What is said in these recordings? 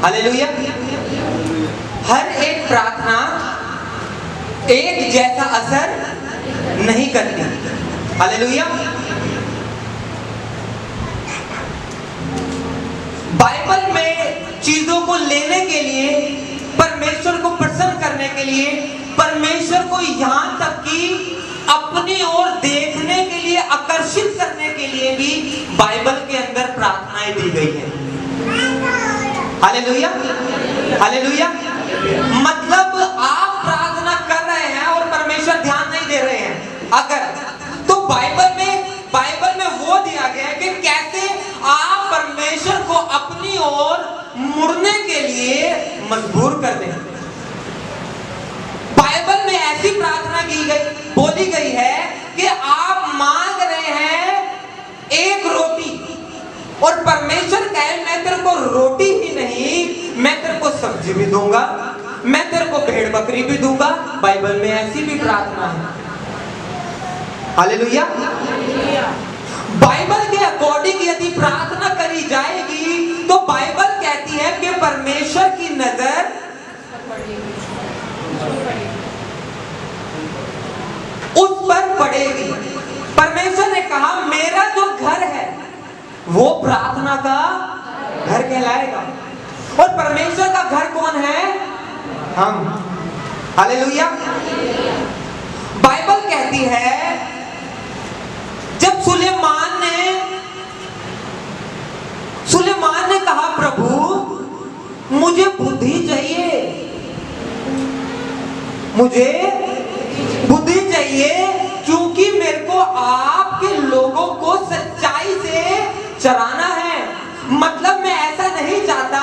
Hallelujah. हर एक प्रार्थना एक जैसा असर नहीं करती। हालेलुया। बाइबल में चीजों को लेने के लिए, परमेश्वर को प्रसन्न करने के लिए, परमेश्वर को यहां तक कि अपनी ओर देखने के लिए, आकर्षित करने के लिए भी बाइबल के अंदर प्रार्थनाएं दी गई है। Hallelujah, hallelujah. मतलब आप प्रार्थना कर रहे हैं और परमेश्वर ध्यान नहीं दे रहे हैं अगर, तो बाइबल में वो दिया गया है कि कैसे आप परमेश्वर को अपनी ओर मुड़ने के लिए मजबूर कर दें। बाइबल में ऐसी प्रार्थना बोली गई है कि आप मांग रहे हैं एक रोटी और परमेश्वर कहे मैं तेरे को रोटी ही नहीं, मैं तेरे को सब्जी भी दूंगा, मैं तेरे को भेड़ बकरी भी दूंगा। बाइबल में ऐसी भी प्रार्थना है। हालेलुया। बाइबल के अकॉर्डिंग यदि प्रार्थना करी जाएगी तो बाइबल कहती है कि परमेश्वर की नजर उस पर पड़ेगी। परमेश्वर ने कहा मेरा जो घर है वो प्रार्थना का घर कहलाएगा। और परमेश्वर का घर कौन है? हम। हालेलुया। बाइबल कहती है जब सुलेमान ने कहा प्रभु मुझे बुद्धि चाहिए, मुझे बुद्धि चाहिए, क्योंकि मेरे को आपके लोगों को सच्चाई से चराना है। मतलब मैं ऐसा नहीं चाहता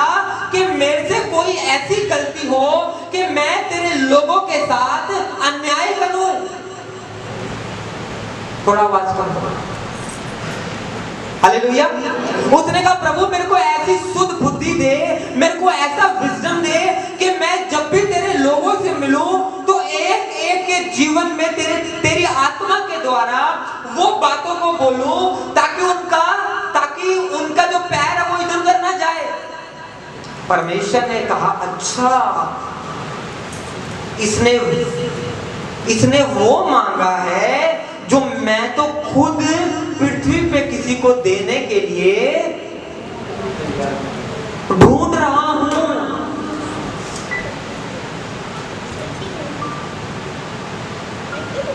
कि मेरे से कोई ऐसी गलती हो कि मैं तेरे लोगों के साथ अन्याय करूं। थोड़ा आवाज कम करो। हालेलुया। उसने कहा प्रभु मेरे को ऐसी शुद्ध बुद्धि दे, मेरे को ऐसा विजडम दे कि मैं जब भी तेरे लोगों से मिलूं तो एक एक के जीवन में तेरी आत्मा के द्वारा वो बातों को बोलूं ताकि उनका जो पैर है वो इधर उधर ना जाए। परमेश्वर ने कहा अच्छा, इसने वो मांगा है जो मैं तो खुद पृथ्वी पे किसी को देने के लिए ढूंढ रहा हूं।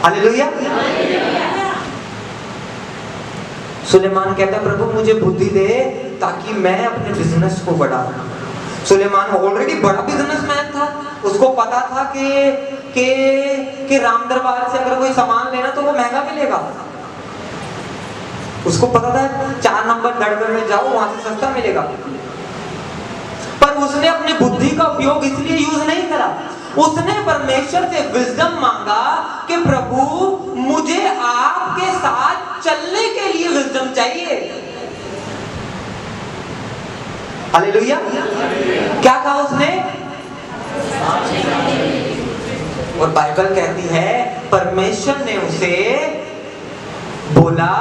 हालेलुया। सुलेमान कहता प्रभु मुझे बुद्धि दे ताकि मैं अपने बिजनेस को बढ़ाऊं। सुलेमान ऑलरेडी बड़ा बिजनेसमैन था, उसको पता था कि राम दरबार से अगर कोई सामान लेना तो वो महंगा मिलेगा। उसको पता था 4 नंबर दरबार में जाओ वहां से सस्ता मिलेगा। पर उसने अपनी बुद्धि का उपयोग इसलिए यूज नहीं करा। उसने परमेश्वर से विजडम मांगा कि प्रभु मुझे आपके साथ चलने के लिए विजडम चाहिए। हालेलुया। क्या कहा उसने? और बाइबल कहती है परमेश्वर ने उसे बोला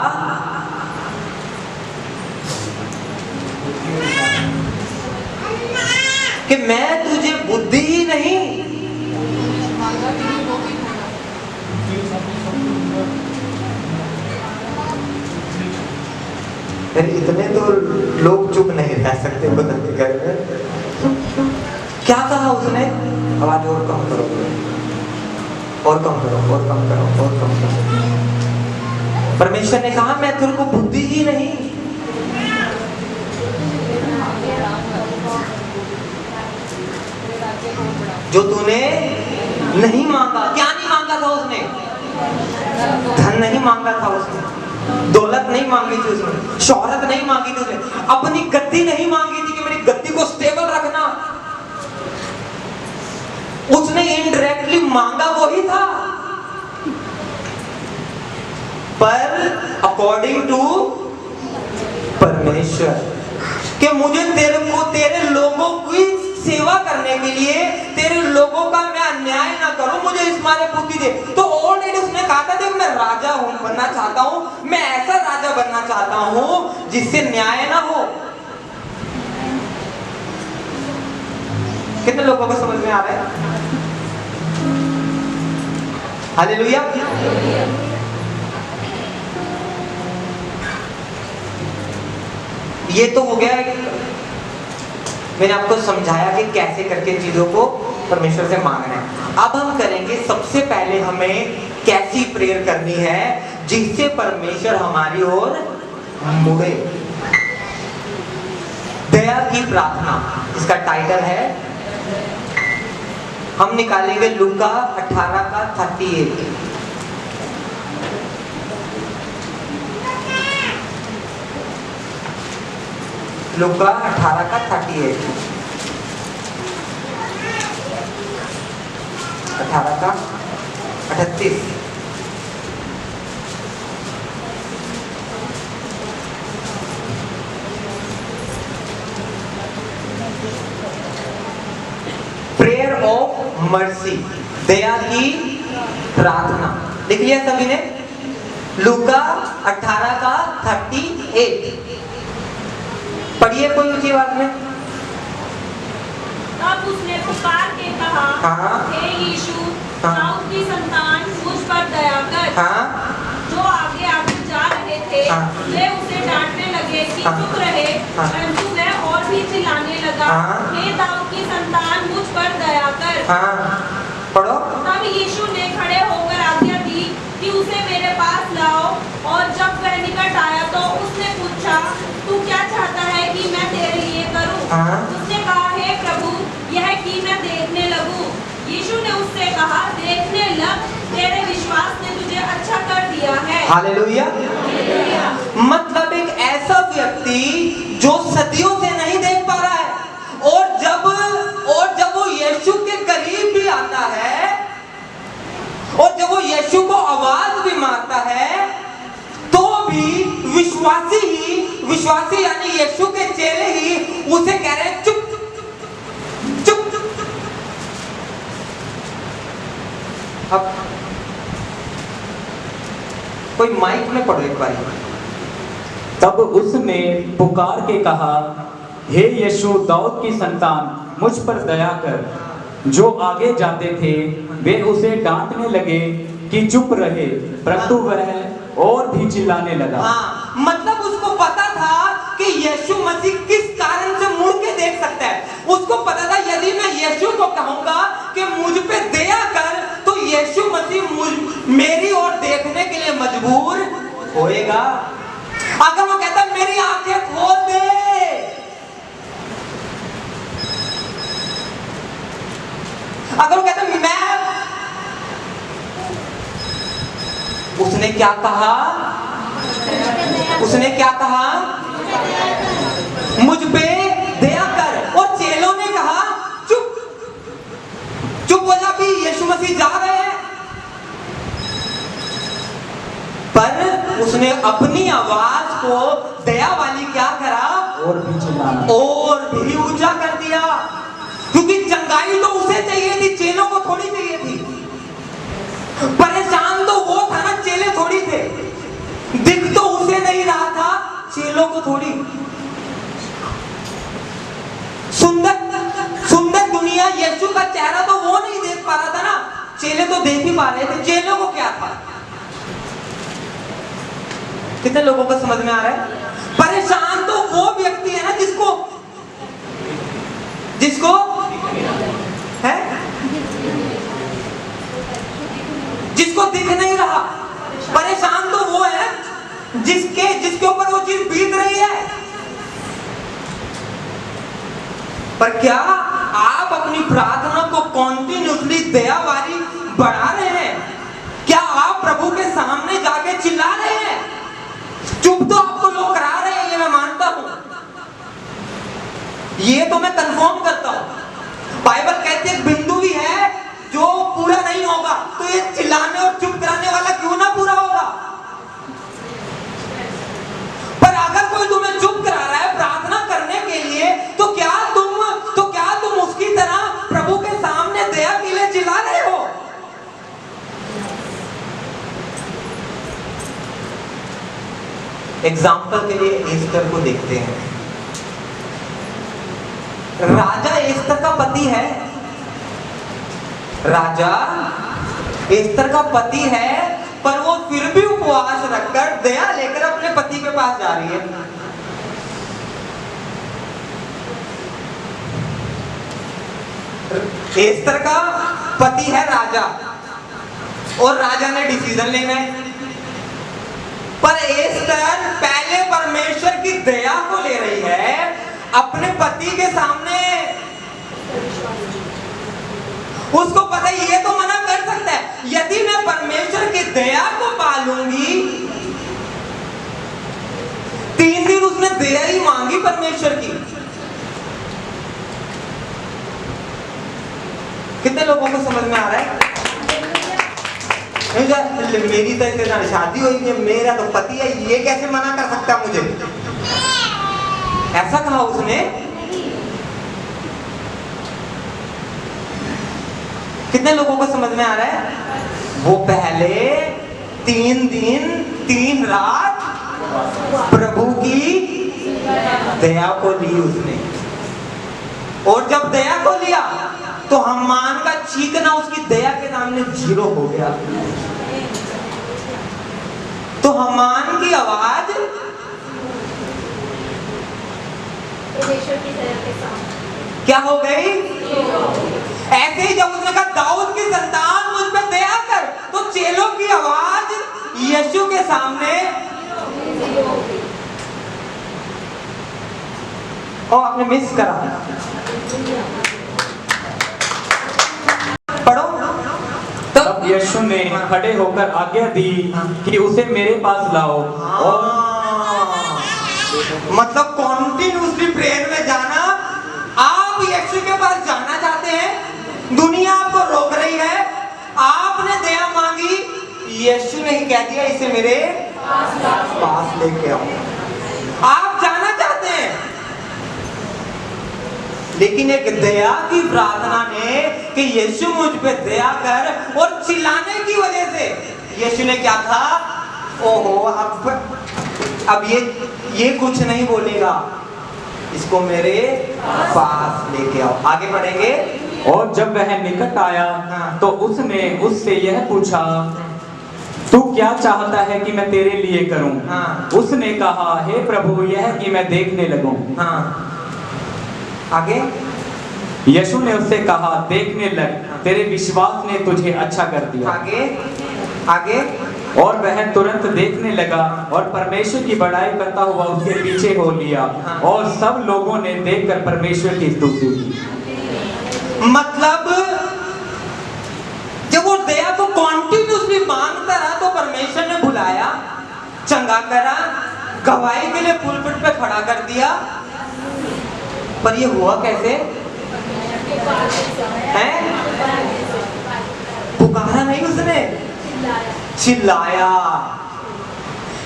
कि मैं तुझे बुद्धि ही नहीं, इतने तो लोग चुप नहीं रह सकते खुदा के घर में। क्या कहा उसने? आवाज और कम करो, और कम करो, और कम करो, और कम करो। परमेश्वर ने कहा मैं तेरे को बुद्धि ही नहीं, जो तूने नहीं मांगा। क्या नहीं मांगा था उसने? धन नहीं मांगा था उसने, दौलत नहीं मांगी थी उसने, शोहरत नहीं मांगी थी उसने, अपनी गद्दी नहीं मांगी थी कि मेरी गद्दी को स्टेबल रखना। उसने इनडायरेक्टली मांगा वही था, पर अकॉर्डिंग टू परमेश्वर कि मुझे तेरे लोगों की सेवा करने के लिए, तेरे लोगों का मैं अन्याय ना करूं, मुझे इस मारे बुद्धि दे। तो ऑलरेडी उसने कहा था देख मैं राजा बनना चाहता हूं, मैं ऐसा राजा बनना चाहता हूं जिससे न्याय ना हो। कितने लोगों को समझ में आ रहा है? हालेलुया। ये तो हो गया, मैंने आपको समझाया कि कैसे करके चीजों को परमेश्वर से मांगना है। अब हम करेंगे, सबसे पहले हमें कैसी प्रेयर करनी है जिससे परमेश्वर हमारी ओर मुड़े। दया की प्रार्थना, इसका टाइटल है, हम निकालेंगे लूका 18 का 38। लूका 18 का 38, 18 का 38। प्रेयर ऑफ मर्सी, दया की प्रार्थना। लिख लिया सभी ने? लूका 18 का 38 पढ़िए कोई ऊंची आवाज में। तब उसने पुकार के कहा, हे यीशु, दाऊद की संतान, मुझ पर दया कर। जो आगे आगे जा रहे थे वे उसे डांटने लगे कि चुप रहे, परंतु वह और भी चिल्लाने लगा, हे दाऊद की संतान, मुझ पर दया कर। पढ़ो। तब यीशु ने खड़े होकर आज्ञा दी कि उसे मेरे पास लाओ, और जब वह निकट आया तो उसने पूछा, तू क्या चाहता है कि मैं तेरे लिए करूं? उसने कहा, हे प्रभु, यह कि मैं देखने लगूं। यीशु ने उससे कहा, देखने लग, तेरे विश्वास ने तुझे अच्छा कर दिया है। हालेलुया। मतलब एक ऐसा व्यक्ति जो सदियों से नहीं देख पा रहा है, और जब वो यीशु के करीब भी आता है, और जब वो यीशु को आवाज भी मारता है, तो भी विश्वासी यानी यीशु के चेले ही उसे कह रहे हैं, चुप चुप चुप। अब कोई माइक में पढ़ो एक बार। तब उसने पुकार के कहा, हे यीशु, दाऊद की संतान, मुझ पर दया कर। जो आगे जाते थे वे उसे डांटने लगे कि चुप रहे, परंतु वह और भी चिल्लाने लगा। मतलब उसको पता था कि यीशु मसीह किस कारण से मुड़ के देख सकता है। उसको पता था यदि मैं यीशु को कहूंगा कि मुझ पे दया कर, तो यीशु मसीह मेरी ओर देखने के लिए मजबूर होएगा। अगर वो कहता मेरी आंखें खोल दे, अगर वो कहता उसने क्या कहा? उसने क्या कहा? मुझ पे दया कर। और चेलों ने कहा, चुप चुप हो जा, भी यीशु मसीह जा रहे हैं। पर उसने अपनी आवाज को दया वाली क्या करा? और भी चिल्लाना, और भी ऊंचा कर दिया। क्योंकि चंगाई तो उसे चाहिए थी, चेलों को थोड़ी चाहिए थी। परेशान तो वो था ना, चेले थोड़ी थे। दिख तो उसे नहीं रहा था, चेलों को थोड़ी। सुंदर दुनिया, यीशु का चेहरा तो वो नहीं देख पा रहा था ना, चेले तो देख ही पा रहे थे। चेलों को क्या था? कितने लोगों को समझ में आ रहा है? परेशान तो वो व्यक्ति है ना जिसको है, जिसको दिख नहीं रहा। परेशान तो वो है जिसके ऊपर वो चीज बीत रही है। पर क्या आप अपनी प्रार्थना को कॉन्टिन्यूसली दया वाली बढ़ा रहे हैं? क्या आप प्रभु के सामने जाके चिल्ला रहे हैं? चुप तो आपको लोग करा रहे हैं, ये मैं मानता हूं, ये तो मैं कंफर्म करता हूं। बाइबल कहती है बिंदु भी है जो पूरा नहीं होगा, तो ये चिल्लाने और चुप कराने वाला क्यों ना पूरा होगा? पर अगर कोई तुम्हें चुप करा रहा है प्रार्थना करने के लिए, तो क्या तुम उसकी तरह प्रभु के सामने दया के लिए चिल्ला रहे हो? एग्जाम्पल के लिए एस्टर को देखते हैं। राजा एस्टर का पति पति है, राजा एस्तर का पति है, पर वो फिर भी उपवास रखकर दया लेकर अपने पति के पास जा रही है। एस्तर का पति है राजा, और राजा ने डिसीजन लेना है, पर एस्तर पहले परमेश्वर की दया को ले रही है अपने पति के सामने। उसको पता है ये तो मना कर सकता है, यदि मैं परमेश्वर की दया को पालूंगी। 3 दिन उसने दया ही मांगी परमेश्वर की। कितने लोगों को समझ में आ रहा है? मेरी तो इसके साथ शादी हुई है, मेरा तो पति है, ये कैसे मना कर सकता मुझे? ऐसा कहा उसने। कितने लोगों को समझ में आ रहा है? वो पहले 3 दिन 3 रात प्रभु की दया को ली उसने, और जब दया को लिया तो हम्मान का चीखना उसकी दया के सामने 0 हो गया। तो हम्मान की आवाज क्या हो गई? ऐसे ही जब उसने कहा दाऊद की संतान मुझ पर दया कर, तो चेलों की आवाज यीशु के सामने और आपने मिस करा। पढ़ो। तब यीशु ने खड़े होकर आज्ञा दी कि उसे मेरे पास लाओ। और मतलब कॉन्टिन्यूसली प्रेयर में जाना। आप यीशु के पास जाना चाहते हैं, दुनिया आपको रोक रही है, आपने दया मांगी, यीशु ने ही कह दिया इसे मेरे पास लेके आओ। आप जाना चाहते हैं, लेकिन एक दया की प्रार्थना ने कि यीशु मुझ पे दया कर, और चिल्लाने की वजह से यीशु ने क्या कहा? ओहो, अब ये कुछ नहीं बोलेगा, इसको मेरे पास लेके आओ। आगे बढ़ेंगे। और जब वह निकट आया तो उसने उससे यह पूछा, तू क्या चाहता है कि मैं तेरे लिए करूं? उसने कहा, हे प्रभु, यह कि मैं देखने लगूं। आगे। यीशु ने उससे कहा, देखने लग, तेरे विश्वास ने तुझे अच्छा कर दिया। आगे। आगे। और वह तुरंत देखने लगा और परमेश्वर की बड़ाई करता हुआ उसके पीछे हो लिया। और सब लोगों ने देखकर परमेश्वर की स्तुति की। मतलब जब वो दया को कॉन्टिन्यूसली मांगता रहा तो परमेश्वर ने बुलाया, चंगा करा, गवाही के लिए पुलपिट पे खड़ा कर दिया। पर ये हुआ कैसे? हैं? पुकारा नहीं उसने, चिल्लाया,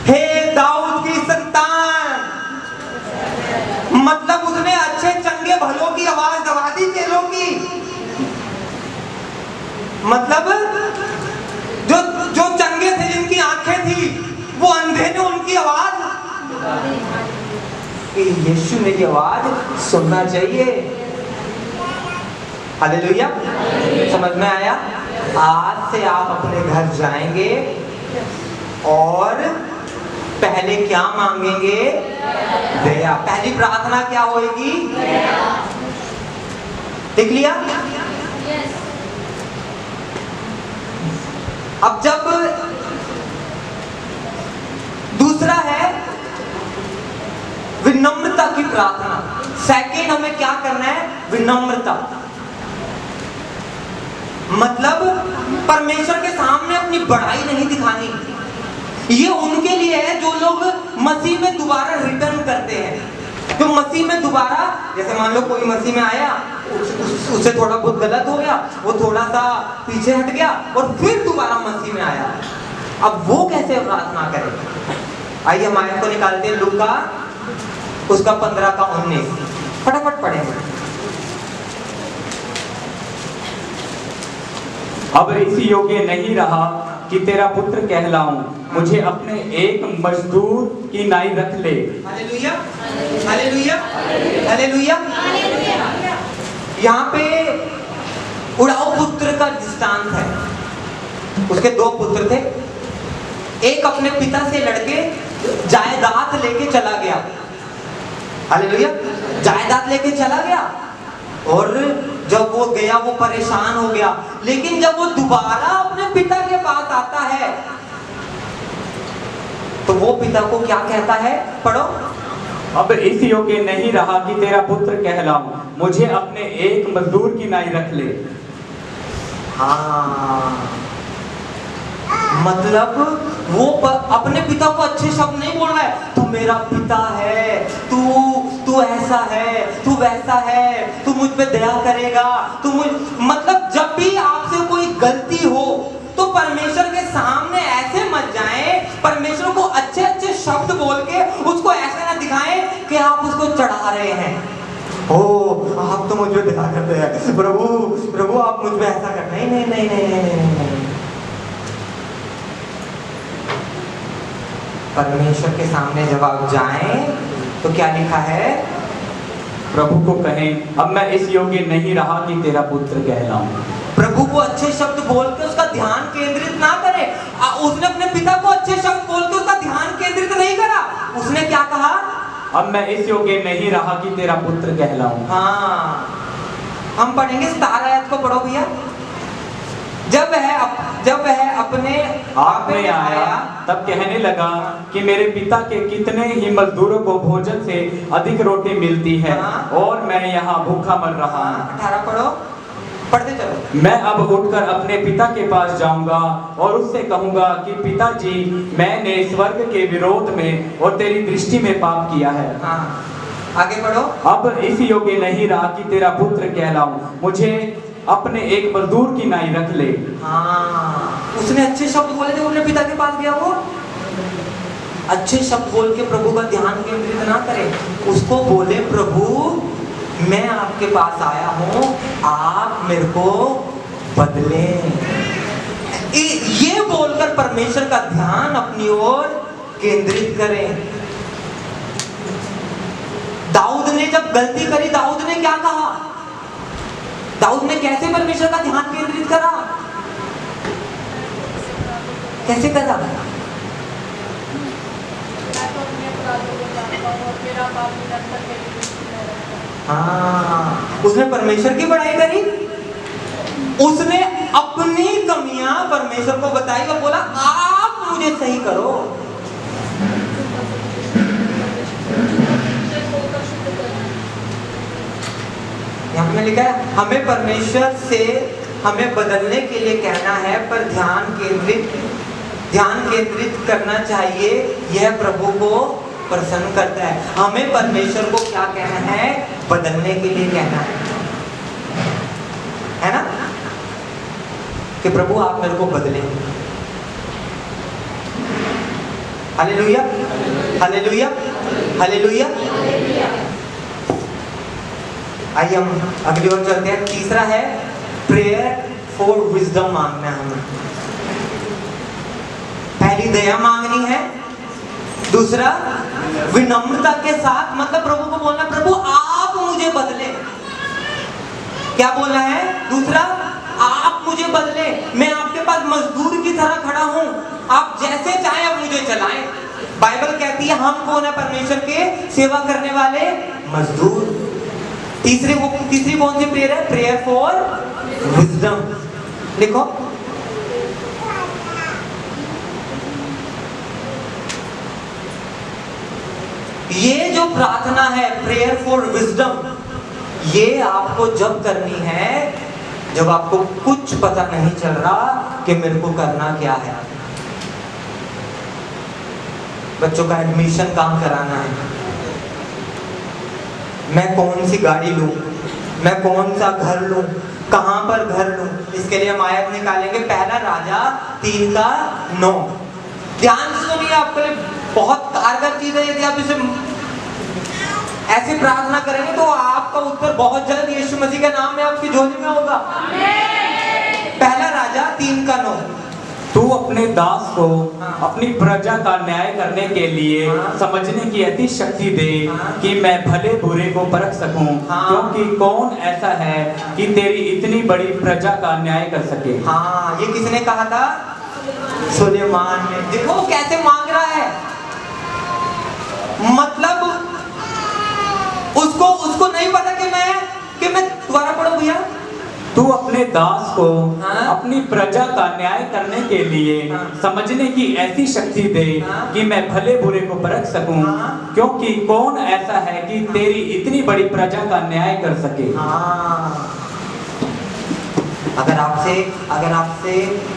हे दाऊद की संतान। मतलब उसने अच्छे चंगे भलों की आवाज दबा दी चेलों की। मतलब जो चंगे थे, जिनकी आंखें थी, वो अंधे ने उनकी आवाज, यीशु ने की आवाज सुनना चाहिए। हालेलुया। समझ में आया? आज से आप अपने घर जाएंगे और पहले क्या मांगेंगे? दया। पहली प्रार्थना क्या होगी? देख लिया? अब जब दूसरा है विनम्रता की प्रार्थना। सेकेंड हमें क्या करना है? विनम्रता। मतलब परमेश्वर के सामने अपनी बड़ाई नहीं दिखानी। ये उनके लिए है जो लोग मसीह में दोबारा रिटर्न करते हैं, जो मसीह में दोबारा, जैसे मान लो कोई मसीह में आया, उससे थोड़ा बहुत गलत हो गया, वो थोड़ा सा पीछे हट गया और फिर दोबारा मसीह में आया। अब वो कैसे प्रार्थना करे? आइए हम आयत को निकालते हैं, लूका उसका 15 का 19, फटाफट पढ़ेंगे। अब इसी योग्य नहीं रहा कि तेरा पुत्र कहलाऊं, मुझे अपने एक मजदूर की नाई रख ले। Hallelujah, hallelujah, hallelujah. यहाँ पे उड़ाऊ पुत्र का दृष्टांत है। उसके दो पुत्र थे, एक अपने पिता से लड़के जायदाद लेके चला गया, हालेलुया, जायदाद लेके चला गया। और जब वो गया वो परेशान हो गया, लेकिन जब वो दोबारा अपने पिता के पास आता है तो वो पिता को क्या कहता है, पढ़ो। अब इस योग्य नहीं रहा कि तेरा पुत्र कहलाऊं, मुझे अपने एक मजदूर की नाई रख ले। हाँ, मतलब वो अपने पिता को अच्छे शब्द नहीं बोल रहा है, तू मेरा पिता है, तू ऐसा है, तू वैसा है, तू मुझ पे दया करेगा, मतलब जब भी आपसे कोई गलती हो तो परमेश्वर के सामने ऐसे मत जाएं, परमेश्वर को अच्छे अच्छे शब्द बोल के उसको ऐसा ना दिखाएं कि आप उसको चढ़ा रहे हैं। ओ आप तो मुझ पे दया करते हैं प्रभु, प्रभु आप मुझ पे ऐसा कर, नहीं नहीं नहीं नहीं नहीं नहीं नहीं। परमेश्वर के सामने जब आप जाएं तो क्या लिखा है, प्रभु को कहें, अब मैं इस योग्य नहीं रहा कि तेरा पुत्र कहलाऊं। प्रभु को अच्छे शब्द बोल के उसका ध्यान केंद्रित ना करे। उसने अपने पिता को अच्छे शब्द बोल के उसका ध्यान केंद्रित नहीं करा। उसने क्या कहा, अब मैं इस योग्य नहीं रहा कि तेरा पुत्र कहलाऊं। हाँ, हम पढ़ेंगे 17 आयत को, पढ़ो भैया। जब वह अपने आप में आया तब कहने लगा कि मेरे पिता के कितने ही मजदूरों को भोजन से अधिक रोटी मिलती है, और मैं यहाँ भूखा मर रहा हूँ। 18 पढ़ो, पढ़ते चलो। मैं अब उठकर अपने पिता के पास जाऊंगा और उससे कहूंगा कि पिताजी, मैंने स्वर्ग के विरोध में और तेरी दृष्टि में पाप किया है। हाँ, आगे पढ़ो। अब इस योग्य नहीं रहा कि तेरा पुत्र कहलाऊं, मुझे अपने एक मजदूर की नाई रख ले। हाँ, उसने अच्छे शब्द बोले थे, अपने पिता के पास गया, वो अच्छे शब्द बोल के प्रभु का ध्यान केंद्रित ना करे, उसको बोले प्रभु मैं आपके पास आया हूं, आप मेरे को बदलें। ये बोलकर परमेश्वर का ध्यान अपनी ओर केंद्रित करें। दाऊद ने जब गलती करी, दाऊद ने क्या कहा, दाऊद ने कैसे परमेश्वर का ध्यान केंद्रित करा, कैसे करा, हाँ, उसने परमेश्वर की बड़ाई करी, उसने अपनी कमियां परमेश्वर को बताई और बोला आप मुझे सही करो। यहाँ पे लिखा है हमें परमेश्वर से हमें बदलने के लिए कहना है, पर ध्यान केंद्रित करना चाहिए, यह प्रभु को प्रसन्न करता है। हमें परमेश्वर को क्या कहना है, बदलने के लिए कहना है ना, कि प्रभु आप मेरे को बदलें। Hallelujah, hallelujah, hallelujah. आइए हम अगली ओर चलते हैं। तीसरा है प्रेयर फॉर विजडम मांगना है हमें। पहली दया मांगनी है, दूसरा विनम्रता के साथ, मतलब प्रभु को बोलना प्रभु आप मुझे बदले। क्या बोलना है, दूसरा आप मुझे बदले, मैं आपके पास मजदूर की तरह खड़ा हूं, आप जैसे चाहे अब मुझे चलाएं। बाइबल कहती है हम कौन है, परमेश्वर के सेवा करने वाले मजदूर। तीसरी कौन सी प्रेयर है, प्रेयर फॉर विजडम। लिखो, ये जो प्रार्थना है प्रेयर फॉर विजडम, ये आपको जब करनी है जब आपको कुछ पता नहीं चल रहा कि मेरे को करना क्या है। बच्चों का एडमिशन कहाँ कराना है, मैं कौन सी गाड़ी लूं, मैं कौन सा घर लूं, कहां पर घर लूं, इसके लिए हम आयत निकालेंगे पहला राजा 3:9। ध्यान से सुनिए, आपके लिए बहुत कारगर चीज है। यदि आप इसे ऐसी प्रार्थना करेंगे तो आपका उत्तर बहुत जल्द यीशु मसीह के नाम में आपकी झोली में होगा। पहला राजा 3:9। तू अपने दास को अपनी प्रजा का न्याय करने के लिए समझने की ऐसी शक्ति दे कि मैं भले बुरे को परख सकूं, क्योंकि कौन ऐसा है कि तेरी इतनी बड़ी प्रजा का न्याय कर सके। हाँ, ये किसने कहा था? सुलेमान ने। देखो वो कैसे मांग रहा है, मतलब उसको नहीं पता कि मैं दोबारा पढ़ो भैया। तू अपने दास को अपनी प्रजा का न्याय करने के लिए समझने की ऐसी शक्ति दे कि मैं भले बुरे को परख सकूं, क्योंकि कौन ऐसा है कि तेरी इतनी बड़ी प्रजा का न्याय कर सके।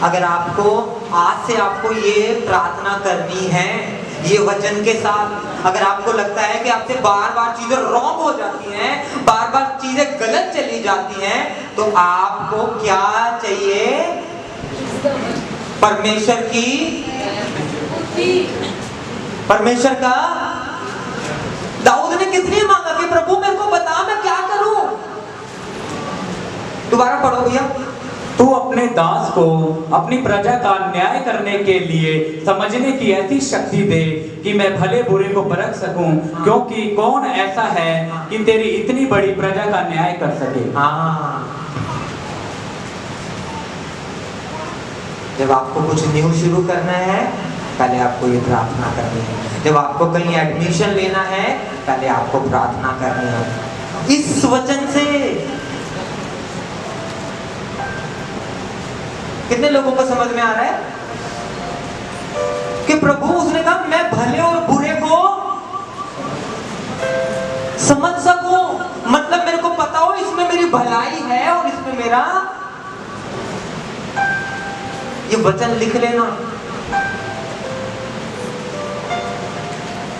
अगर आपको आज से आपको ये प्रार्थना करनी है, ये वचन के साथ, अगर आपको लगता है कि आपसे बार बार चीजें रॉन्ग हो जाती हैं, बार बार चीजें गलत चली जाती हैं, तो आपको क्या चाहिए? परमेश्वर का। दाऊद ने किस लिए मांगा कि प्रभु मेरे को बता मैं क्या करूं? दोबारा पढ़ो भैया। तू अपने दास को अपनी प्रजा का न्याय करने के लिए समझने की ऐसी शक्ति दे कि मैं भले बुरे को परख सकूं, क्योंकि कौन ऐसा है कि तेरी इतनी बड़ी प्रजा का न्याय कर सके। जब आपको कुछ न्यू शुरू करना है, पहले आपको ये प्रार्थना करनी है। जब आपको कहीं एडमिशन लेना है, पहले आपको प्रार्थना करनी है। इस वचन से कितने लोगों को समझ में आ रहा है कि प्रभु, उसने कहा मैं भले और बुरे को समझ सकूं, मतलब मेरे को पता हो इसमें मेरी भलाई है और इसमें मेरा, ये वचन लिख लेना।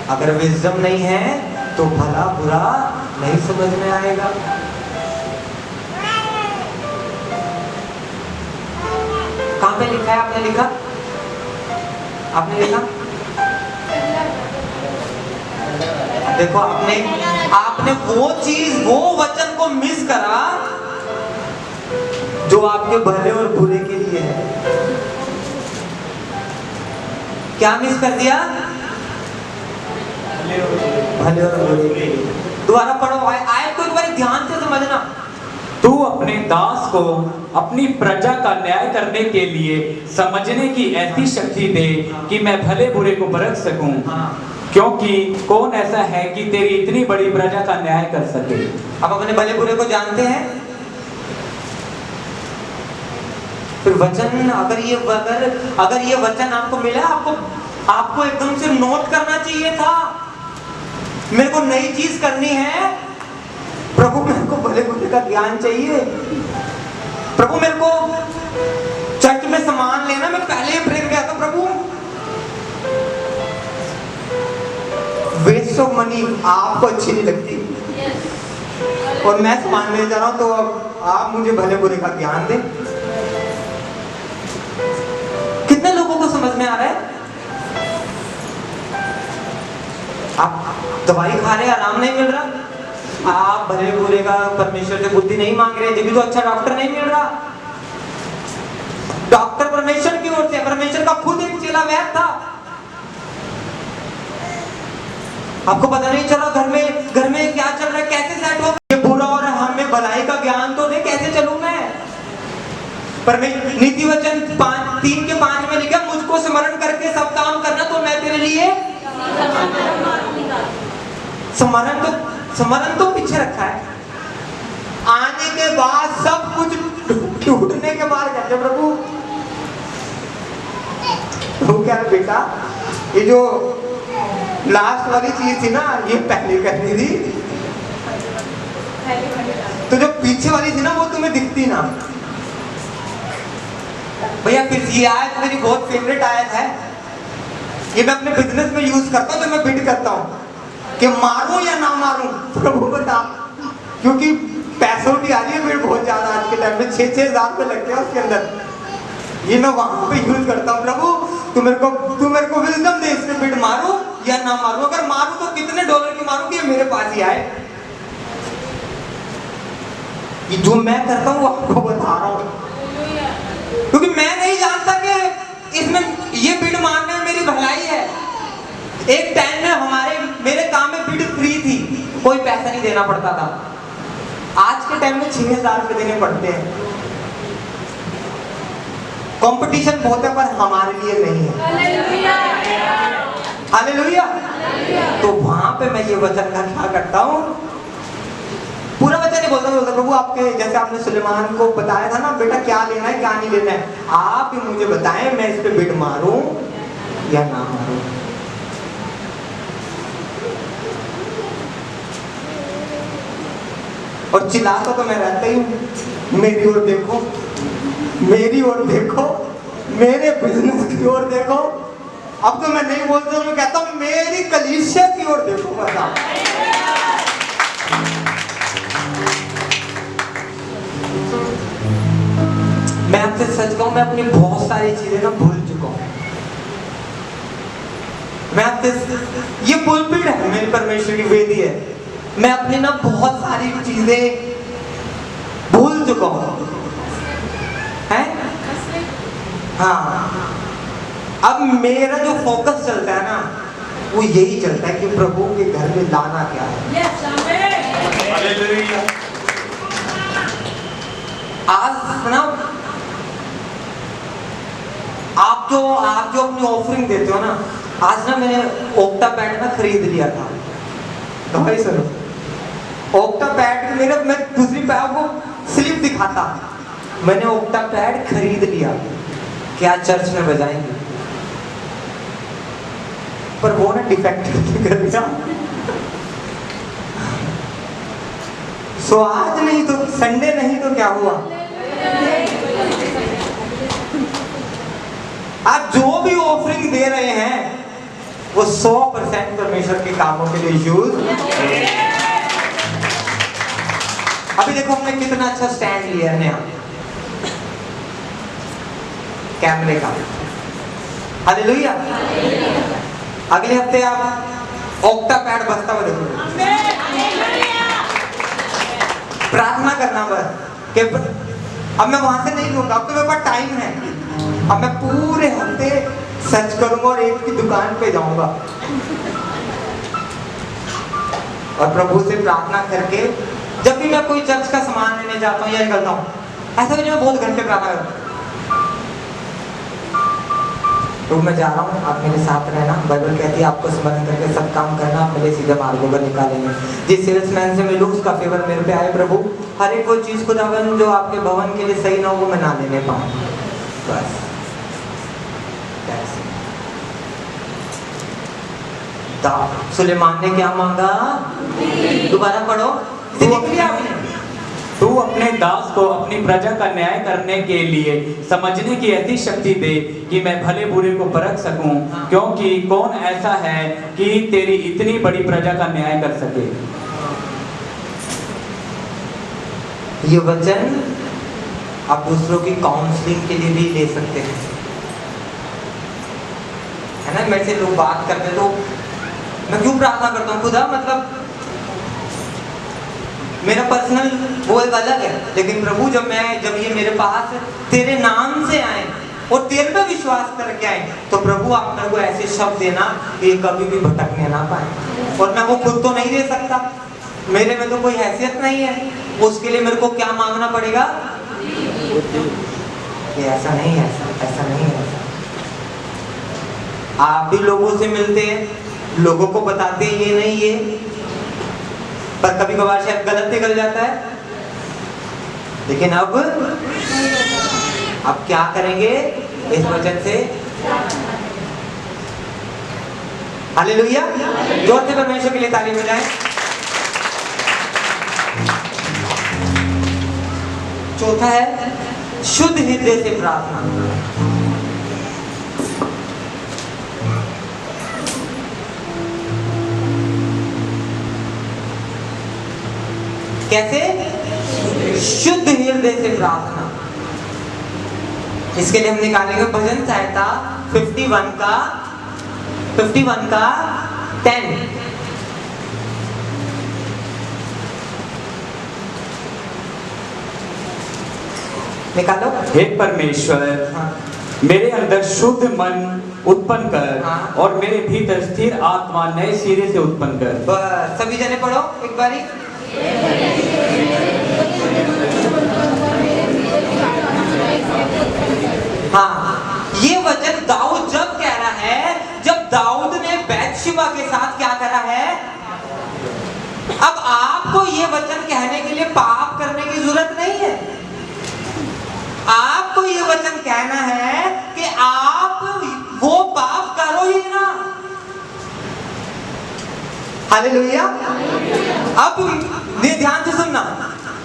अगर विजडम नहीं है तो भला बुरा नहीं समझ में आएगा। कहां पे लिखा है? आपने लिखा? देखो आपने वो वचन को मिस करा जो आपके भले और बुरे के लिए है। क्या मिस कर दिया? भले और बुरे के लिए। दोबारा पढ़ो आयत को एक बार ध्यान से समझना। तू अपने दास को अपनी प्रजा का न्याय करने के लिए समझने की ऐसी शक्ति दे कि मैं भले बुरे को परख सकूं, क्योंकि कौन ऐसा है कि तेरी इतनी बड़ी प्रजा का न्याय कर सके। आप अपने भले बुरे को जानते हैं? फिर वचन, अगर ये वचन आपको मिला, आपको एकदम से नोट करना चाहिए था। मेरे को नई चीज करनी है। प्रभु मेरे को भले बुरे का ज्ञान चाहिए। प्रभु मेरे को चर्च में सामान लेना, मैं पहले ही प्रेम किया था प्रभु। वेस्ट ऑफ मनी आपको अच्छी नहीं लगती, और मैं सामान लेने जा रहा हूं, तो अब आप मुझे भले बुरे का ज्ञान दें। कितने लोगों को समझ में आ रहा है? आप दवाई खा रहे, आराम नहीं मिल रहा, आप भले बुरे का परमेश्वर से बुद्धि नहीं मांग रहे, जब भी तो अच्छा डॉक्टर नहीं मिल रहा। डॉक्टर परमेश्वर की ओर से, परमेश्वर का खुद एक चेला वैद्य था। आपको पता नहीं चला घर में क्या चल रहा है, कैसे सेट हो ये बुरा और हमें भलाई का ज्ञान तो दे, कैसे चलूं मैं। नीति वचन 3:5 में लिखा, मुझको स्मरण करके सब काम करना तो मैं तेरे लिए। स्मरण तो पीछे रखा है, आने के बाद सब कुछ टूटने के बाद कहते प्रभु तो क्या बेटा, ये जो लास्ट वाली चीज थी ना, ये पहले करनी थी, तो जो पीछे वाली थी ना वो तुम्हें दिखती ना। भैया फिर ये आयत मेरी बहुत फेवरेट आयत है, ये मैं अपने बिजनेस में यूज करता हूँ, तो मैं बिड करता हूँ कि मारूं या ना मारूं, प्रभु बता, क्योंकि पैसों की आ रही है भीड़ बहुत ज्यादा आज के टाइम में, 6-6 हज़ार रुपए लगते हैं उसके अंदर। ये मैं वहां पे यूज करता हूँ, प्रभु तू मेरे को विजडम दे, इसमें बिड मारूं या ना मारूं, अगर मारूं तो कितने डॉलर की मारूं कि ये मेरे पास ही आए। ये जो मैं करता हूँ आपको बता रहा हूँ, क्योंकि मैं नहीं जानता कि देना पड़ता था, आज के टाइम में 6,000 रुपये देने पड़ते हैं। कंपटीशन बहुत है पर हमारे लिए नहीं है। हालेलुया। तो वहां पे मैं ये वचन का क्या करता हूँ, पूरा वचन नहीं बोलता, प्रभु आपके जैसे आपने सुलेमान को बताया था ना, बेटा क्या लेना है क्या नहीं लेना है, आप ही मुझे बताएं मैं इस पे बिड मारूं या ना मारूं। और चिल्लाता तो मैं रहता ही हूं, मेरी ओर देखो, मेरी ओर देखो, मेरे बिजनेस की ओर देखो। अब तो मैं नहीं बोलता, मैं कहता हूं मेरी कलीसिया की ओर देखो। बता मैं आपसे सच कहूं, मैं अपनी बहुत सारी चीजें ना भूल चुका हूं। मैं आपसे, ये पुलपिट है, मेरी परमेश्वर की वेदी है, मैं अपनी ना बहुत सारी चीजें भूल चुका हूं, हैं? हाँ, अब मेरा जो फोकस चलता है ना, वो यही चलता है कि प्रभु के घर में लाना क्या है। आज ना आप जो अपनी ऑफरिंग देते हो ना, आज ना मैंने ओक्टा पैड ना खरीद लिया था। तो भाई सुनो, ओक्टा पैड मेरा, मैं दूसरी पैड को स्लिप दिखाता, मैंने ओक्टा पैड खरीद लिया, क्या चर्च में बजाएंगे, पर वो ना डिफेक्ट कर दिया। सो आज नहीं तो संडे नहीं तो क्या हुआ, आप जो भी ऑफरिंग दे रहे हैं वो 100% परमेश्वर के कामों के लिए यूज। अभी देखो हमने कितना अच्छा स्टैंड लिया है नया कैमरे का। हालेलुया। अगले हफ्ते आप ऑक्टा पैड बजता हुआ देखोगे। प्रार्थना करना बस कि अब मैं वहां से नहीं लूंगा, अब तो मेरे पास टाइम है, अब मैं पूरे हफ्ते सर्च करूंगा और एक की दुकान पे जाऊंगा और प्रभु से प्रार्थना करके, जब भी मैं कोई चर्च का सामान लेने जाता हूँ या निकलता हूँ, ऐसा भी नहीं मैं बहुत घंटे प्रार्थना करता हूँ। तो मैं जा रहा हूँ, आप मेरे साथ रहना। बाइबल कहती है आपको स्मरण करके सब काम करना, आप मेरे सीधे मार्गों पर निकालेंगे। जिस सेल्समैन से मिलूँ उसका फेवर मेरे पे आए प्रभु, हर एक वो चीज़ खुदावन जो आपके भवन के लिए सही ना हो वो मैं ना लेने पाऊँ। बस सुलेमान ने क्या मांगा, दोबारा पढ़ो, देख लिया आपने। तू अपने दास को अपनी प्रजा का न्याय करने के लिए समझने की ऐसी शक्ति दे कि मैं भले बुरे को परख सकूं, क्योंकि कौन ऐसा है कि तेरी इतनी बड़ी प्रजा का न्याय कर सके। ये वचन आप दूसरों की काउंसलिंग के लिए भी ले सकते हैं, है ना। मेरे से लोग बात करते तो मैं क्यों प्रार्थना करता हूँ, खुदा मतलब मेरा पर्सनल वो एक अलग है, लेकिन प्रभु जब ये मेरे पास तेरे नाम से आए और तेरे पे विश्वास करके आए, तो प्रभु आप मेरे को ऐसे शब्द देना कि ये कभी भी भटकने ना पाए। और मैं वो खुद तो नहीं दे सकता, मेरे में तो कोई हैसियत नहीं है, उसके लिए मेरे को क्या मांगना पड़ेगा, ये ऐसा नहीं है, ऐसा नहीं है। आप भी लोगों से मिलते हैं, लोगों को बताते हैं ये नहीं ये, पर कभी कभार शायद गलत निकल जाता है। लेकिन अब क्या करेंगे इस वचन से? हालेलुया। जोर से परमेश्वर के लिए ताली बजाएं। चौथा है शुद्ध हृदय से प्रार्थना। कैसे? शुद्ध हृदय से प्रार्थना। इसके लिए हम निकालेंगे भजन संहिता 51 का 10। निकालो। हे परमेश्वर, हाँ। मेरे अंदर शुद्ध मन उत्पन्न कर, हाँ। और मेरे भीतर स्थिर आत्मा नए सिरे से उत्पन्न कर। बस सभी जने पढ़ो एक बारी। हाँ, ये वचन दाऊद जब कह रहा है, जब दाऊद ने बैतशेबा के साथ क्या करा है। अब आपको ये वचन कहने के लिए पाप करने की जरूरत नहीं है। आपको ये वचन कहना है कि आप वो पाप करो ही ना। हालेलुया। अब ध्यान से सुनना,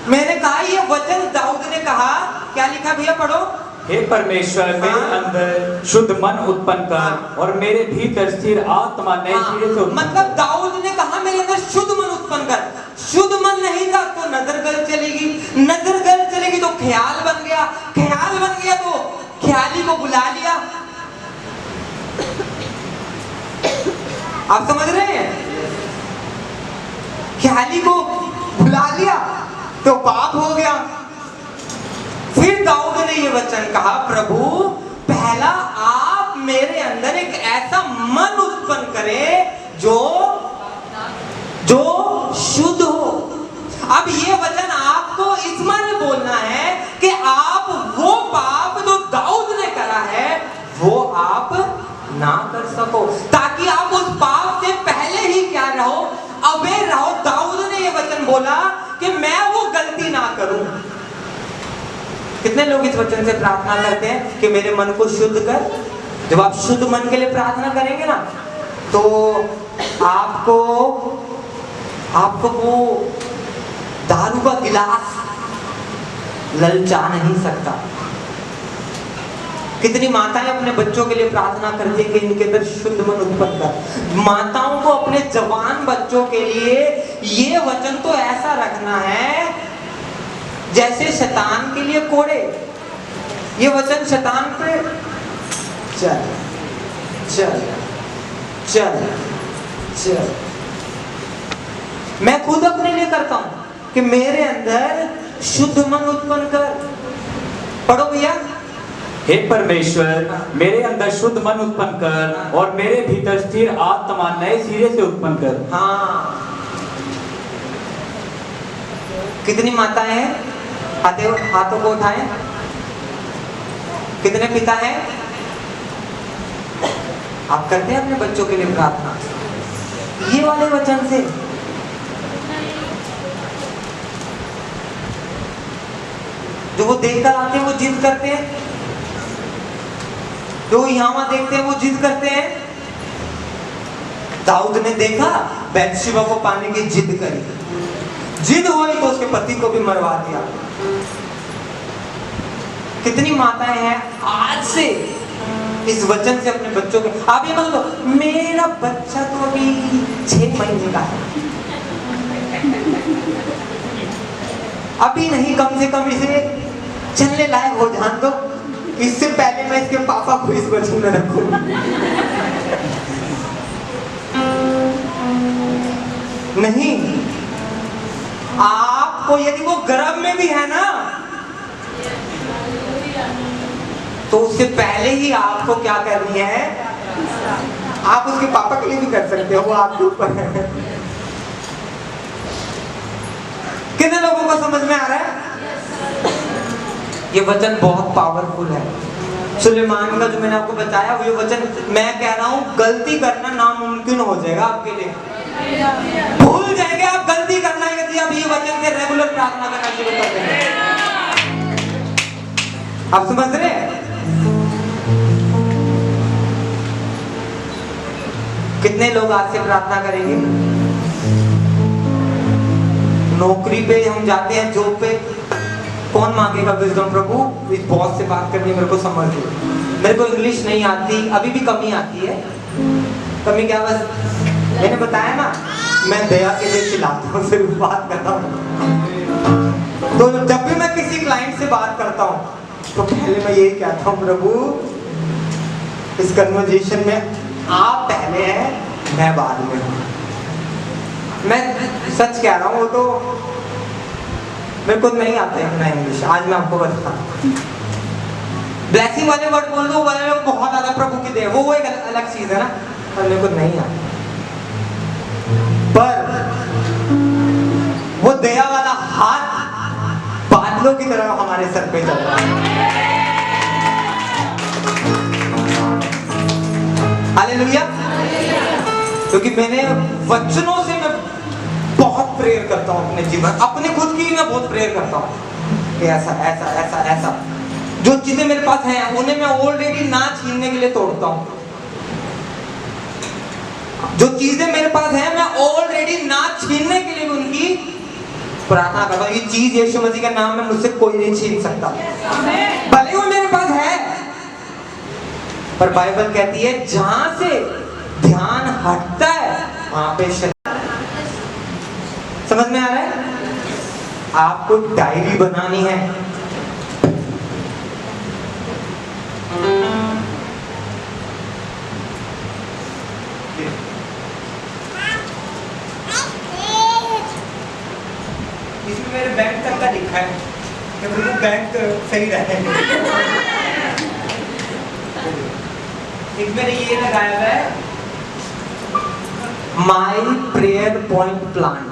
मैंने कहा ये वचन दाऊद ने कहा, क्या लिखा भैया पढ़ो। हे परमेश्वर, मेरे अंदर शुद्ध मन उत्पन्न कर और मेरे भीतर स्थिर आत्मा नए सिरे से मतलब दाऊद ने कहा मेरे अंदर शुद्ध मन उत्पन्न कर। शुद्ध मन नहीं था तो नजर गलत चलेगी, नजर गलत चलेगी तो ख्याल बन गया, ख्याल बन गया तो ख्याली को बुला लिया। आप समझ रहे हैं, ख्याली को बुला लिया तो पाप हो गया। फिर दाऊद ने ये वचन कहा, प्रभु पहला आप मेरे अंदर एक ऐसा मन उत्पन्न करें जो शुद्ध हो। अब ये वचन आपको इस माने बोलना है कि आप वो पाप जो दाऊद ने करा है वो आप ना कर सको, ताकि आप उस पाप से पहले ही क्या रहो, अवेयर रहो। दाऊद ने ये वचन बोला कि मैं वो गलती ना करूं। कितने लोग इस वचन से प्रार्थना करते हैं कि मेरे मन को शुद्ध कर। जब आप शुद्ध मन के लिए प्रार्थना करेंगे ना तो आपको वो दारू का गिलास ललचा नहीं सकता। कितनी माताएं अपने बच्चों के लिए प्रार्थना करती है कि इनके अंदर शुद्ध मन उत्पन्न कर। माताओं को अपने जवान बच्चों के लिए ये वचन तो ऐसा रखना है जैसे शैतान के लिए कोड़े। ये वचन शैतान पे चल चल चल चल। मैं खुद अपने लिए करता हूं कि मेरे अंदर शुद्ध मन उत्पन्न कर। पढ़ो भैया। हे परमेश्वर, मेरे अंदर शुद्ध मन उत्पन्न कर और मेरे भीतर स्थिर आत्मा नए सिरे से उत्पन्न कर। हाँ, कितनी माताएं हैं, हाथों को उठाएं। कितने पिता हैं, आप करते हैं अपने बच्चों के लिए प्रार्थना ये वाले वचन से। जो वो देखकर आते हैं वो जिद करते हैं, जो यहाँ वहां देखते हैं वो जिद करते हैं। दाऊद ने देखा बैतशेबा को पाने की जिद करी, जिद हुई तो उसके पति को भी मरवा दिया। कितनी माताएं हैं आज से इस वचन से अपने बच्चों के, आप ये मान लो मेरा बच्चा तो अभी 6 महीने का है, अभी नहीं, कम से कम इसे चलने लायक हो जान दो, इससे पहले मैं इसके पापा को इस वचन में रखूं। नहीं, आपको यदि वो गर्भ में भी है ना तो उससे पहले ही आपको क्या करनी है, आप उसके पापा के लिए भी कर सकते हो, वो आपके ऊपर है। कितने लोगों को समझ में आ रहा है? ये वचन बहुत पावरफुल है। सुलेमान का जो मैंने आपको बताया वो ये वचन, मैं कह रहा हूं गलती करना नामुमकिन हो जाएगा आपके लिए, भूल जाएंगे आप गलती करना है यदि आप ये वचन से रेगुलर प्रार्थना करना शुरू कर देंगे। आप समझ रहे हैं? कितने लोग आज से प्रार्थना करेंगे? नौकरी पे हम जाते हैं, जॉब पे, कौन मांगेगा विजडम? प्रभु इस बॉस से बात करनी मेरे को समझ दो, मेरे को इंग्लिश नहीं आती, अभी भी कमी आती है। कमी क्या? बस मैंने बताया ना, मैं दया के लिए चिल्लाता हूँ, सिर्फ बात करता हूँ। तो जब भी मैं किसी क्लाइंट से बात करता हूँ तो पहले मैं यही कहता हूँ, प्रभु इस कन्वर्सेशन में आप पहले हैं, मैं बाद में हूँ। मैं सच कह रहा हूँ, वो तो मेरे को नहीं आता है इतना इंग्लिश। आज मैं आपको बताता हूँ, ब्लेसिंग वाले वर्ड बोल दो, वाले लोग बहुत ज्यादा प्रभु की दे, वो एक अलग चीज है ना, पर मेरे को नहीं आता। पर वो दया वाला हाथ बादलों की तरह हमारे सर पे चल रहा है। हालेलुया। क्योंकि मैंने वचनों से मैं बहुत प्रेयर करता हूँ अपने जीवन, अपने खुद की मैं बहुत प्रेयर करता हूँ कि ऐसा ऐसा ऐसा ऐसा जो चीजें मेरे पास हैं उन्हें मैं ऑलरेडी ना छीनने के लिए तोड़ता हूँ। जो चीजें मेरे पास हैं मैं ऑलरेडी ना छीनने के लिए उनकी प्रार्थना करता हूँ। ये चीज यीशु मसीह के नाम में मुझसे कोई नहीं छीन सकता, भले वो मेरे पास है। पर बाइबल कहती है जहां से ध्यान हटता है वहां पे समझ में आ रहा है? आपको डायरी बनानी है, इसमें मेरे बैंक तक का लिखा है कि मुझे बैंक सही रहे। इसमें ये लगाया हुआ है माई प्रेयर पॉइंट प्लान।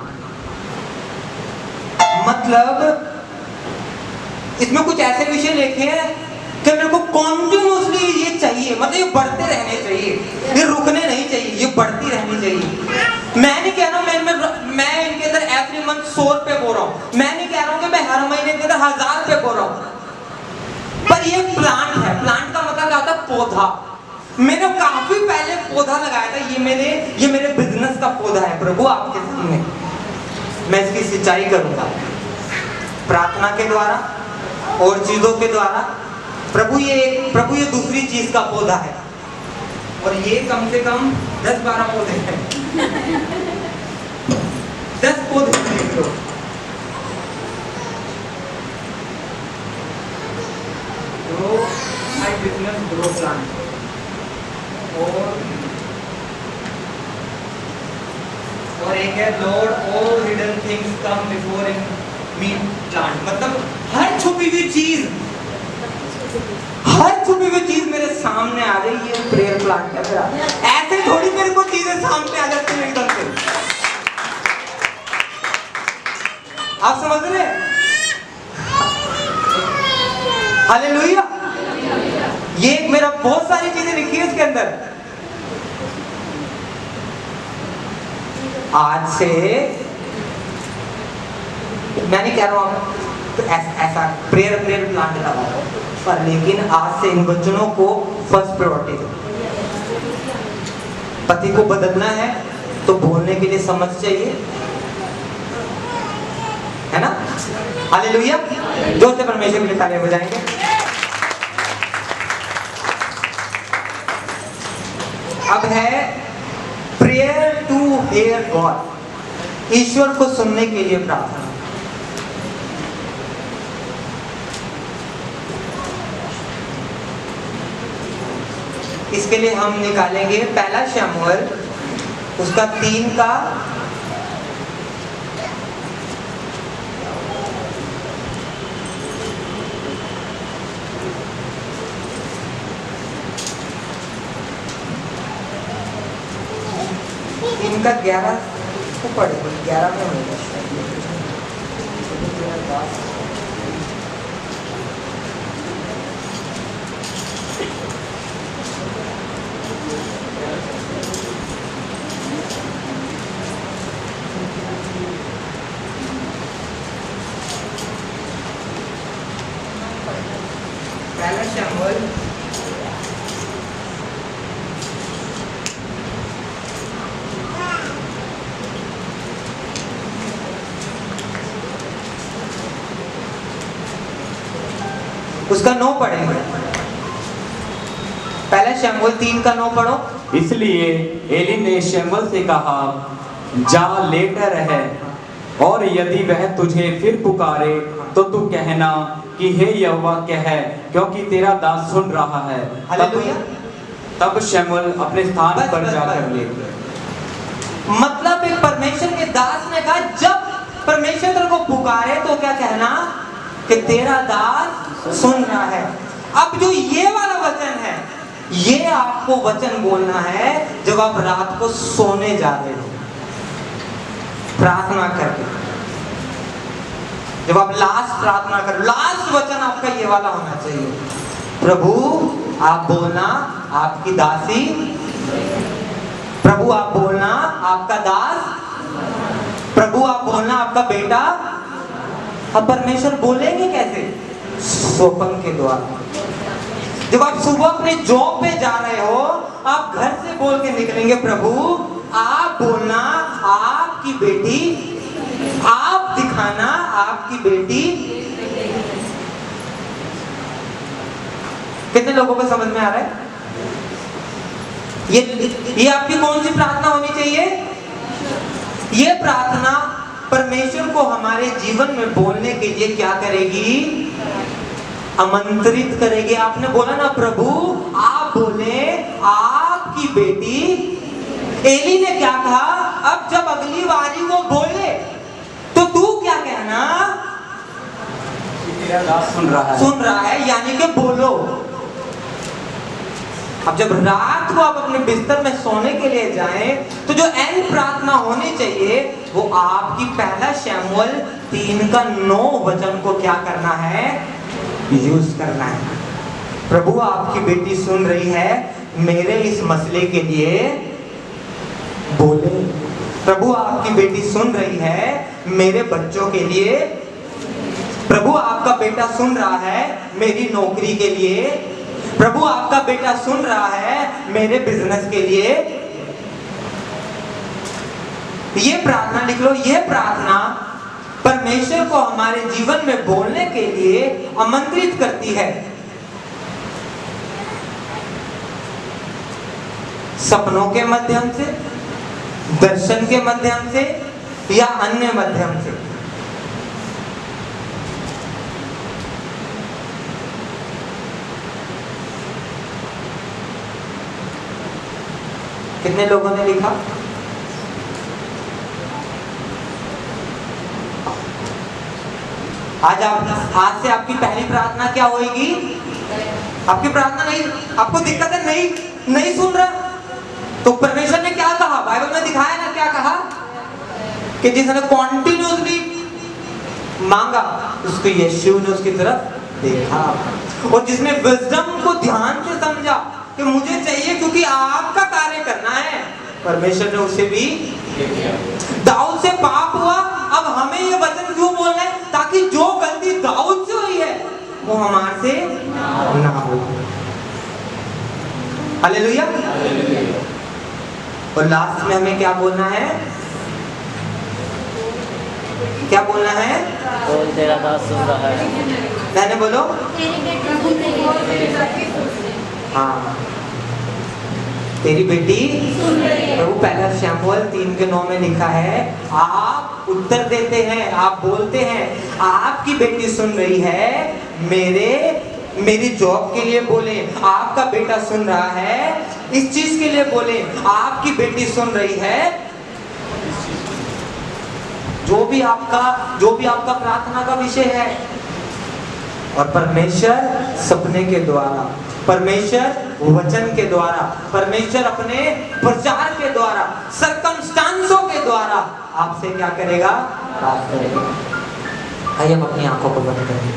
मतलब इसमें कुछ ऐसे विषय लिखे हैं कि मेरे को कॉन्टिन्यूसली ये चाहिए, मतलब ये बढ़ते रहने चाहिए, ये रुकने नहीं चाहिए, ये बढ़ती रहनी चाहिए। मैं नहीं कह रहा हूँ मैं इनके अंदर एवरी मंथ 100 रुपए बो रहा हूँ, मैं नहीं कह रहा हूँ कि मैं हर महीने के अंदर 1000 रुपए बो रहा हूँ। पर ये प्लांट है, प्लांट का मतलब क्या होता है? पौधा। मैंने काफी पहले पौधा लगाया था, ये मेरे बिजनेस का पौधा है प्रभु आपके सामने। मैं इसकी सिंचाई करूंगा प्रार्थना के द्वारा और चीजों के द्वारा। प्रभु ये दूसरी चीज का पौधा है और ये कम से कम 10-12 पौधे हैं। 10 पौधे देख लो। बिजनेस ग्रो प्लान और एक है Lord all hidden things come before in me plant. मतलब हर छुपी हुई चीज मेरे सामने आ रही है। प्रेयर प्लांट है मेरा। ऐसे थोड़ी मेरे को चीजें सामने आ जाती हैं एकदम से। आप समझ रहे हैं? हालेलुया। ये मेरा बहुत सारी चीजें लिखी है इसके अंदर। आज से मैं नहीं कह रहा हूं तो ऐसा प्रेयर प्लांट लगाओ, पर लेकिन आज से इन वचनों को फर्स्ट प्रायोरिटी दो। पति को बदलना है तो बोलने के लिए समझ चाहिए, है ना? हालेलुया। जोर से परमेश्वर के लिए तालियां बजाएंगे। अब है प्रेयर टू हियर गॉड, ईश्वर को सुनने के लिए प्रार्थना। इसके लिए हम निकालेंगे पहला शमूएल उसका 3 का इनका 11 को पढ़े, 11 में होगा पहला शमूएल उसका 9 पढ़ेंगे। पहले शमूएल 3 का 9 पढ़ो। इसलिए एली ने शमूएल से कहा, जा लेटा रह, और यदि वह तुझे फिर पुकारे तो तू कहना कि हे यहोवा कह, क्योंकि तेरा दास सुन रहा है। तब शमूएल अपने स्थान पर जाकर लेट। मतलब एक परमेश्वर के दास ने कहा जब परमेश्वर तेरे को पुकारे तो क्या कहना कि तेरा दास सुन रहा है। अब जो ये वाला वचन है, ये आपको वचन बोलना है जब आप रात को सोने जा रहे हो प्रार्थना करके। जब आप लास्ट प्रार्थना करो, लास्ट वचन आपका ये वाला होना चाहिए, प्रभु आप बोलना आपकी दासी, प्रभु आप बोलना आपका दास, प्रभु आप बोलना आपका बेटा। अब परमेश्वर बोलेंगे कैसे? सोपन के द्वारा। जब आप सुबह अपने जॉब पे जा रहे हो, आप घर से बोल के निकलेंगे, प्रभु आप बोलना आपकी बेटी, आप दिखाना आपकी बेटी। कितने लोगों को समझ में आ रहा है? ये आपकी कौन सी प्रार्थना होनी चाहिए? ये प्रार्थना परमेश्वर को हमारे जीवन में बोलने के लिए क्या करेगी? आमंत्रित करेगी। आपने बोला ना, प्रभु आप बोले आपकी बेटी। एली ने क्या कहा? अब जब अगली बारी वो बोले तो तू क्या कहना? मेरा दास सुन रहा है, यानी कि बोलो। अब जब रात को आप अपने बिस्तर में सोने के लिए जाएं, तो जो एंड प्रार्थना होनी चाहिए वो आपकी पहला शमूएल 3:9 वचन को क्या करना है? यूज करना है। प्रभु आपकी बेटी सुन रही है, मेरे इस मसले के लिए बोले। प्रभु आपकी बेटी सुन रही है मेरे बच्चों के लिए। प्रभु आपका बेटा सुन रहा है मेरी नौकरी के लिए। प्रभु आपका बेटा सुन रहा है मेरे बिजनेस के लिए। ये प्रार्थना लिख लो। ये प्रार्थना परमेश्वर को हमारे जीवन में बोलने के लिए आमंत्रित करती है। सपनों के माध्यम से, दर्शन के माध्यम से या अन्य माध्यम से। कितने लोगों ने लिखा? आज से आपकी पहली प्रार्थना क्या होगी? आपकी प्रार्थना नहीं, आपको दिक्कत है, नहीं सुन रहा, तो परमेश्वर ने क्या कहा? बाइबल में दिखाया ना, क्या कहा? कि जिसने कॉन्टिन्यूसली मांगा उसको यीशु ने उसकी तरफ देखा, और जिसने विजडम को ध्यान से समझा कि मुझे चाहिए क्योंकि आपका कार्य करना है, परमेश्वर ने उसे भी दाऊद से पाप हुआ। अब हमें ये वचन क्यों बोलना है? ताकि जो गलती दाऊद से हुई है वो हमारे से ना हो। हालेलुया। और लास्ट में हमें क्या बोलना है? क्या बोलना है? बोल तेरा दास सुन रहा है। मैंने बोलो। हाँ, तेरी बेटी प्रभु पहला शमूएल 3:9 में लिखा है, आप उत्तर देते हैं, आप बोलते हैं आपकी बेटी सुन रही है, मेरी जॉब के लिए बोले, आपका बेटा सुन रहा है इस चीज के लिए बोले, आपकी बेटी सुन रही है। जो भी आपका प्रार्थना का विषय है, और परमेश्वर सपने के द्वारा, परमेश्वर वचन के द्वारा, परमेश्वर अपने प्रचार के द्वारा, सर्कमस्टांसों के द्वारा आपसे क्या करेगा? बात करेगा। आइए हम अपनी आंखों को बंद करें।